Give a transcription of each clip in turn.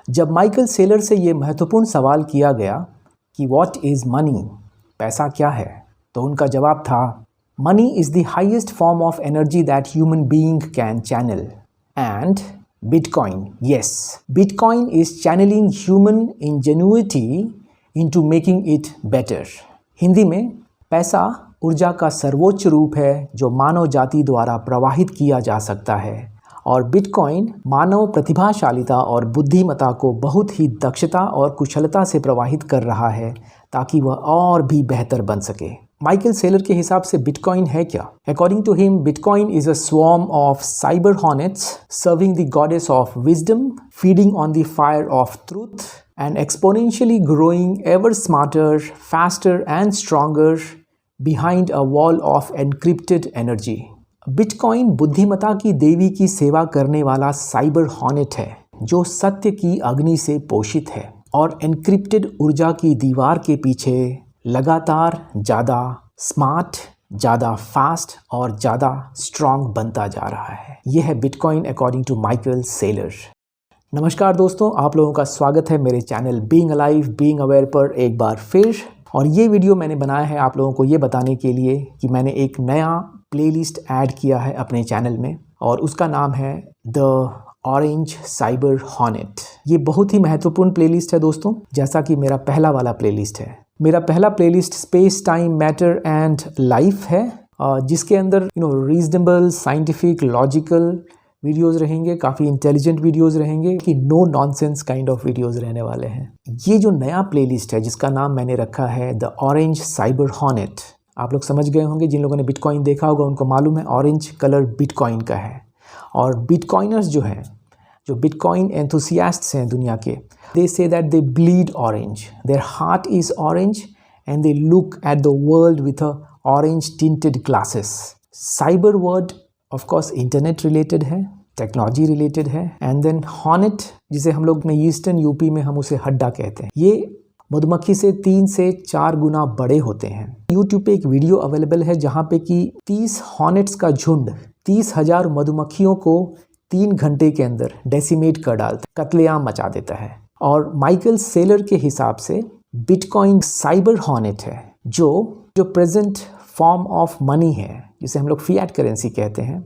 जब Michael Saylor से ये महत्वपूर्ण सवाल किया गया कि व्हाट इज़ मनी, पैसा क्या है, तो उनका जवाब था money is the highest form of energy that human being can channel and bitcoin, yes, bitcoin is channelling human ingenuity into making it better. Hindi में पैसा ऊर्जा का सर्वोच्च रूप है जो मानव जाति द्वारा प्रवाहित किया जा सकता है और बिटकॉइन मानव प्रतिभाशालिता और बुद्धिमत्ता को बहुत ही दक्षता और कुशलता से प्रवाहित कर रहा है ताकि वह और भी बेहतर बन सके। माइकल सेलर के हिसाब से बिटकॉइन है क्या? According to him, Bitcoin is a swarm of cyber hornets serving the goddess of wisdom, feeding on the fire of truth and exponentially growing ever smarter, faster and stronger behind a wall of encrypted energy. Bitcoin बुद्धिमत्ता की देवी की सेवा करने वाला cyber hornet है जो सत्य की अग्नि से पोषित है और एनक्रिप्टेड ऊर्जा की दीवार के पीछे लगातार ज़्यादा स्मार्ट, ज़्यादा फास्ट और ज़्यादा स्ट्रांग बनता जा रहा है। यह है Bitcoin according to Michael Saylor. नमस्कार दोस्तों, आप लोगों का स्वागत है मेरे channel being alive being aware पर एक बार फिर। और ये वीडियो मैंने बनाया है आप लोगों को ये बताने के लिए कि मैंने एक नया प्लेलिस्ट ऐड किया है अपने चैनल में और उसका नाम है द ऑरेंज साइबर हॉर्नेट। ये बहुत ही महत्वपूर्ण प्लेलिस्ट है दोस्तों, जैसा कि मेरा पहला वाला प्लेलिस्ट है। मेरा पहला playlist space time matter and life है, जिसके अंदर रीजनेबल साइंटिफिक लॉजिकल वीडियोस रहेंगे, काफ़ी इंटेलिजेंट वीडियोस रहेंगे कि no nonsense kind of videos रहने वाले हैं। ये जो नया प्लेलिस्ट है जिसका नाम मैंने रखा है द ऑरेंज साइबर हॉर्नेट, आप लोग समझ गए होंगे, जिन लोगों ने बिटकॉइन देखा होगा उनको मालूम है ऑरेंज कलर बिटकॉइन का है। और बिटकॉइनर्स जो हैं, जो बिटकॉइन एंथुसियास्ट्स हैं दुनिया के, they say that they bleed orange, their heart is orange and they look at the world with a orange tinted glasses. Cyber word of course internet related है, टेक्नोलॉजी रिलेटेड है। And then hornet, जिसे हम लोग में eastern UP में हम उसे हड्डा कहते हैं, ये मधुमक्खी से 3 से 4 गुना बड़े होते हैं। यूट्यूब पे एक वीडियो अवेलेबल है जहाँ पे कि 30 हॉर्नेट्स का झुंड 30,000 मधुमक्खियों को 3 घंटे के अंदर डेसिमेट कर डालता, कत्लेआम मचा देता है। और माइकल सेलर के हिसाब से बिटकॉइन साइबर हॉर्नेट है जो प्रेजेंट फॉर्म ऑफ मनी है, जिसे हम लोग फिएट करेंसी कहते हैं,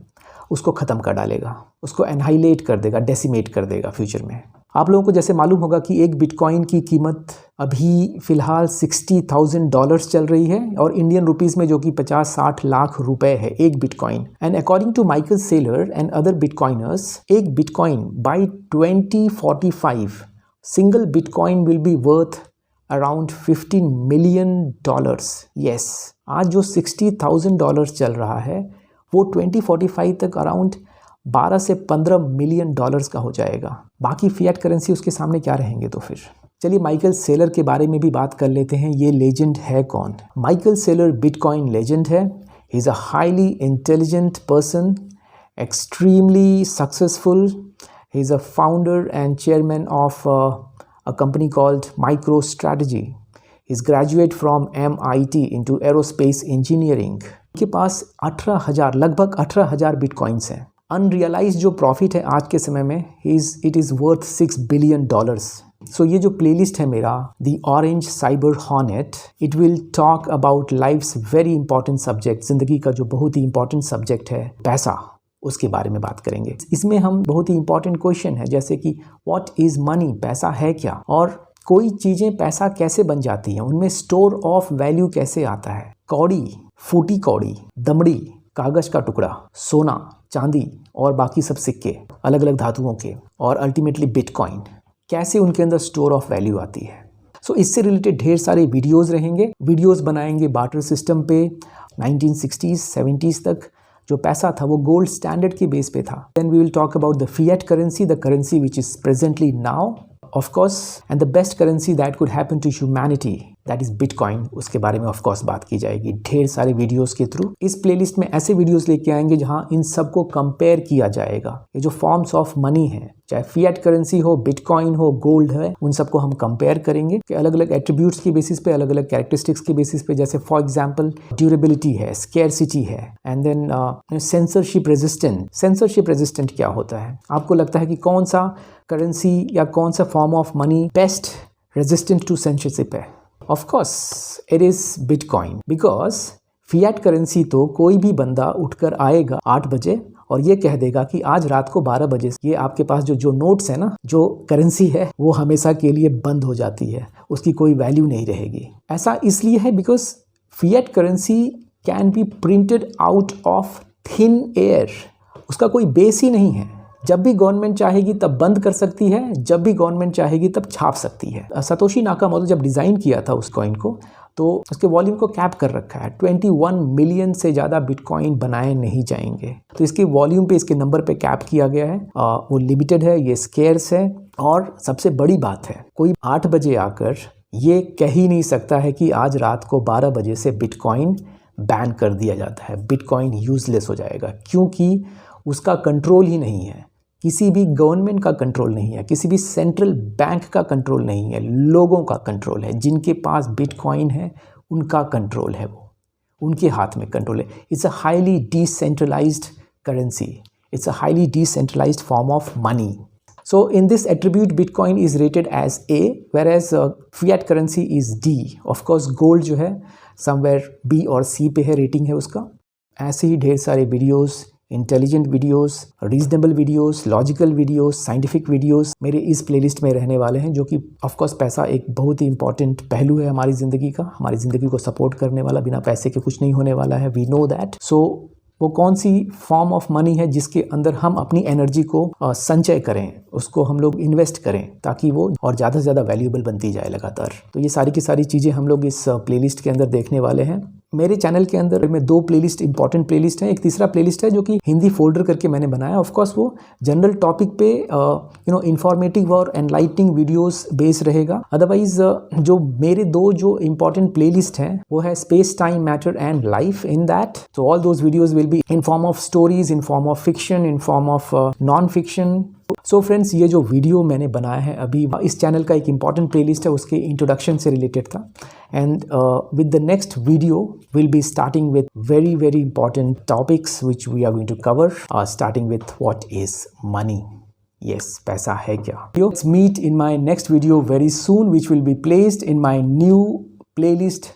उसको ख़त्म कर डालेगा, उसको एनहाइलेट कर देगा, डेसिमेट कर देगा फ्यूचर में। आप लोगों को जैसे मालूम होगा कि एक बिटकॉइन की कीमत अभी फ़िलहाल $60,000 चल रही है और इंडियन रुपीज़ में जो कि 50-60 लाख रुपए है एक bitcoin. And according to Michael Saylor and other bitcoiners, एक bitcoin by 2045 single bitcoin will be worth around $15 million. Yes, आज जो $60,000 चल रहा है वो 2045 तक अराउंड 12 से 15 मिलियन डॉलर्स का हो जाएगा। बाकी फिएट करेंसी उसके सामने क्या रहेंगे। तो फिर चलिए माइकल सेलर के बारे में भी बात कर लेते हैं। ये लेजेंड है कौन? माइकल सेलर बिटकॉइन लेजेंड है। He is a highly intelligent person, extremely successful. He is a founder and chairman of a company called MicroStrategy. He's graduate from MIT into aerospace engineering. के पास 18,000, लगभग 18,000 bitcoins हैं। Unrealise जो profit है आज के समय में it is worth $6 billion. So ये जो प्लेलिस्ट है मेरा the orange cyber hornet, it will talk about life's very important subject, ज़िंदगी का जो बहुत ही इंपॉर्टेंट सब्जेक्ट है पैसा, उसके बारे में बात करेंगे। इसमें हम बहुत ही इंपॉर्टेंट क्वेश्चन है जैसे कि व्हाट इज़ मनी, पैसा है क्या, और कोई चीज़ें पैसा कैसे बन जाती हैं, उनमें स्टोर ऑफ वैल्यू कैसे आता है, कौड़ी, फूटी कौड़ी, दमड़ी, कागज़ का टुकड़ा, सोना, चांदी और बाकी सब सिक्के अलग अलग धातुओं के, और अल्टीमेटली बिटकॉइन, कैसे उनके अंदर स्टोर ऑफ वैल्यू आती है। सो इससे रिलेटेड ढेर सारे वीडियोज़ रहेंगे, वीडियोज़ बनाएंगे बार्टर सिस्टम पे। 1960s 70s तक जो पैसा था वो गोल्ड स्टैंडर्ड के बेस पे था। Then we will talk about the fiat currency, the currency which is presently now of course, and the best currency that could happen to humanity that is Bitcoin, उसके बारे में of course बात की जाएगी ढेर सारे वीडियोस के through. इस प्लेलिस्ट में ऐसे वीडियोस लेके आएंगे जहां इन सबको कंपेयर किया जाएगा। ये जो फॉर्म्स ऑफ मनी है, चाहे फिएट करेंसी हो, बिटकॉइन हो, गोल्ड है, उन सबको हम कंपेयर करेंगे कि अलग अलग एट्रीब्यूट्स की बेसिस पे, अलग अलग कैरेक्टरिस्टिक्स की बेसिस पे, जैसे फॉर एग्जांपल ड्यूरेबिलिटी है, स्केर्सिटी है, and then censorship resistant. Censorship resistant क्या होता है? आपको लगता है कि कौन सा करेंसी या कौन सा form of money best resistant to censorship है? Of course it is bitcoin, because fiat currency तो कोई भी बंदा उठकर आएगा 8 बजे और ये कह देगा कि आज रात को 12 बजे ये आपके पास जो नोट्स है ना, जो करेंसी है, वो हमेशा के लिए बंद हो जाती है, उसकी कोई वैल्यू नहीं रहेगी। ऐसा इसलिए है because fiat currency can be printed out of thin air, उसका कोई बेस ही नहीं है। जब भी गवर्नमेंट चाहेगी तब बंद कर सकती है, जब भी गवर्नमेंट चाहेगी तब छाप सकती है। सतोशी नाकामोटो जब डिज़ाइन किया था उस कॉइन को, तो उसके वॉल्यूम को कैप कर रखा है। 21 मिलियन से ज़्यादा बिटकॉइन बनाए नहीं जाएंगे, तो इसके वॉल्यूम पे, इसके नंबर पे कैप किया गया है। वो लिमिटेड है, ये स्केर्स है, और सबसे बड़ी बात है, कोई 8 बजे आकर ये कह ही नहीं सकता है कि आज रात को 12 बजे से बिटकॉइन बैन कर दिया जाता है, बिटकॉइन यूजलेस हो जाएगा, क्योंकि उसका कंट्रोल ही नहीं है। किसी भी गवर्नमेंट का कंट्रोल नहीं है, किसी भी सेंट्रल बैंक का कंट्रोल नहीं है, लोगों का कंट्रोल है। जिनके पास बिटकॉइन है उनका कंट्रोल है, वो उनके हाथ में कंट्रोल है। It's a highly decentralised currency, it's a highly decentralised form of money. So in this attribute, Bitcoin is rated as A, whereas fiat currency is D. Of course, gold जो है somewhere B और C पे है, rating है उसका। ऐसे ही ढेर सारे videos, intelligent videos, reasonable videos, logical videos, scientific videos मेरे इस प्लेलिस्ट में रहने वाले हैं, जो कि ऑफ कोर्स पैसा एक बहुत ही इंपॉर्टेंट पहलू है हमारी ज़िंदगी का, हमारी ज़िंदगी को सपोर्ट करने वाला। बिना पैसे के कुछ नहीं होने वाला है, वी नो दैट। सो वो कौन सी फॉर्म ऑफ मनी है जिसके अंदर हम अपनी एनर्जी को संचय करें, उसको हम लोग इन्वेस्ट करें, ताकि वो और ज़्यादा से ज़्यादा वैल्यूएबल बनती जाए लगातार। तो ये सारी की सारी चीज़ें हम लोग इस प्लेलिस्ट के अंदर देखने वाले हैं। मेरे चैनल के अंदर में 2 प्लेलिस्ट, इंपॉर्टेंट प्लेलिस्ट हैं। एक तीसरा प्लेलिस्ट है जो कि हिंदी फोल्डर करके मैंने बनाया। ऑफ कोर्स वो जनरल टॉपिक पे इंफॉर्मेटिव और एनलाइटनिंग वीडियोस बेस रहेगा। अदरवाइज जो मेरे 2 जो इंपॉर्टेंट प्लेलिस्ट हैं वो है space, time, matter and life. In that so all those videos will be in form of stories, in form of fiction, in form of non fiction. So friends, ये जो video मैंने बनाया है अभी, इस चैनल का एक इंपॉर्टेंट प्लेलिस्ट है, उसके इंट्रोडक्शन से रिलेटेड था। And with the next video will be starting with very very important topics which we are going to cover, starting with what is money. Yes, पैसा है क्या? Let's meet in my next video very soon, which will be placed in my new playlist,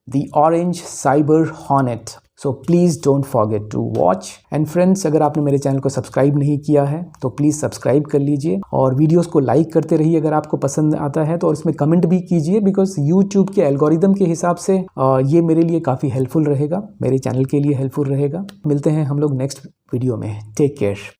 The Orange Cyber Hornet. So please don't forget to watch. And friends, अगर आपने मेरे channel को subscribe नहीं किया है तो प्लीज़ सब्सक्राइब कर लीजिए, और वीडियोस को लाइक करते रहिए अगर आपको पसंद आता है तो, और इसमें कमेंट भी कीजिए, बिकॉज यूट्यूब के एल्गोरिदम के हिसाब से ये मेरे लिए काफ़ी हेल्पफुल रहेगा, मेरे चैनल के लिए हेल्पफुल रहेगा। मिलते हैं हम लोग नेक्स्ट वीडियो में। Take care.